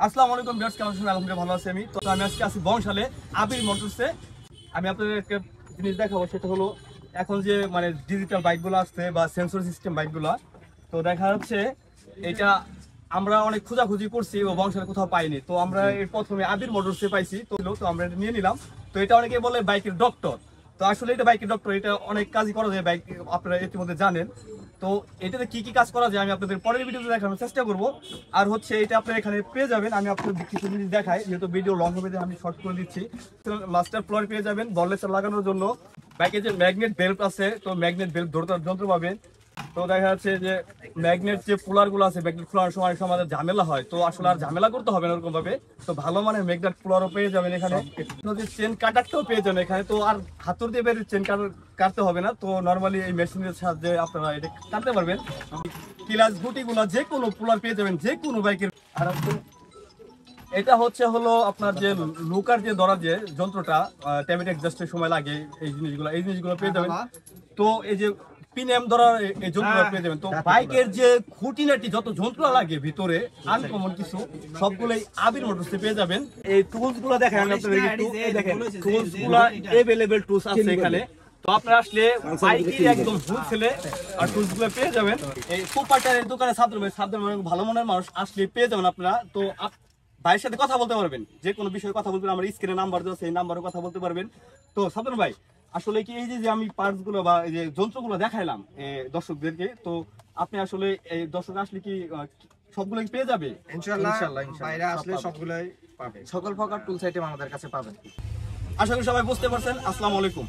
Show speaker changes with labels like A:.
A: আসসালামু আলাইকুম ভিউয়ার্স, কেমন আছেন? আলহামদুলিল্লাহ ভালো আছি। আমি আজকে আছি বংশালে আবির মোটরসে। আমি আপনাদের একটা জিনিস দেখাবো, সেটা হলো এখন যে মানে ডিজিটাল বাইকগুলো আসছে বা সেন্সর সিস্টেম বাইকগুলো, তো দেখা যাচ্ছে এটা আমরা অনেক খোঁজাখুঁজি করছি ও বংশালে কোথাও পাইনি। তো আমরা এর প্রথমে আবির মোটরসে পাইছি, তো আমরা এটা নিয়ে নিলাম। তো এটা অনেকে বলে বাইকের ডক্টর। তো আসলে এটা বাইকের ডক্টর, এটা অনেক কাজই করা যায় বাইক, আপনারা ইতিমধ্যে জানেন। তো এটাতে কি কি কাজ করা যায় আমি আপনাদের পরের ভিডিওতে দেখানোর চেষ্টা করব। আর হচ্ছে এটা আপনারা এখানে পেয়ে যাবেন, আমি আপনাদের কিছু জিনিস দেখাই, যেহেতু ভিডিও লং হবে আমি শর্ট করে দিচ্ছি। মাস্টার ফ্লোর পেয়ে যাবেন বললেসার লাগানোর জন্য। বাইকে যে ম্যাগনেট বেল্ট আছে, তো ম্যাগনেট বেল্ট ধরতার যন্ত্র পাবেন। তো দেখা যাচ্ছে যে ম্যাগনেট যে পুলার গুলো আছে, ম্যাগনেট খোলার সময় আমাদের ঝামেলা হয়, তো আসলে আর ঝামেলা করতে হবে না ওরকম ভাবে। তো ভালো মানে ম্যাগনেট পুলারও পেয়ে যাবেন এখানে। চেন কাটারটাও পেয়ে যাবেন এখানে। তো আর হাতুর দিয়ে বের চেন কাটতে হবে না, তো নর্মালি এই মেশিনের সাহায্যে আপনারা এটা কাটতে পারবেন। ক্লাচ গুটি গুলা যে কোনো পুলার পেয়ে যাবেন যে কোনো বাইকের। আর এটা হলো আপনার যে লুকার যে ধরার যে যন্ত্রটা, ট্যাবেট এক্সজাস্টের সময় লাগে, এই জিনিসগুলো পেয়ে যাবেন। তো এই যে পিনএম ধরার এই যন্ত্রটা পেয়ে যাবেন। তো বাইকের যে খুঁটিনাটি যত যন্ত্র লাগে ভিতরে আনকমন কিছু, সবগুলোই আবির মোটরসে পেয়ে যাবেন। এই টুলস গুলো দেখেন আমি আপনাদের একটু, এই দেখেন টুলস গুলো अवेलेबल টুলস আছে এখানে। তো আপনারা আসলে বাইকের একদম হোলসেলে আর টুলস গুলো পেয়ে যাবেন। এই সুপারটারের দোকানে ছাত্র ভালো মনের মানুষ আসলে পেয়ে যাবেন আপনারা। তো ভাইয়ের সাথে কথা বলতে পারবেন, যে কোনো বিষয়ে কথা বলবেন। আমার স্ক্রিনে নাম্বার দেওয়া আছে, এই নাম্বারে কথা বলতে পারবেন। তো সাদর ভাই, আসলে কি এই যে আমি পার্টস গুলো বা এই যে যন্ত্রগুলো দেখাইলাম দর্শকদেরকে, তো আপনি আসলে এই দর্শক আসলে কি সবগুলো পেয়ে যাবে?
B: ইনশাআল্লাহ বাইরে আসলে সবগুলাই পাবে, সকল প্রকার টুলস আইটেম আমাদের কাছে পাবেন।
A: আশা করি সবাই বুঝতে পারছেন। আসসালামু আলাইকুম।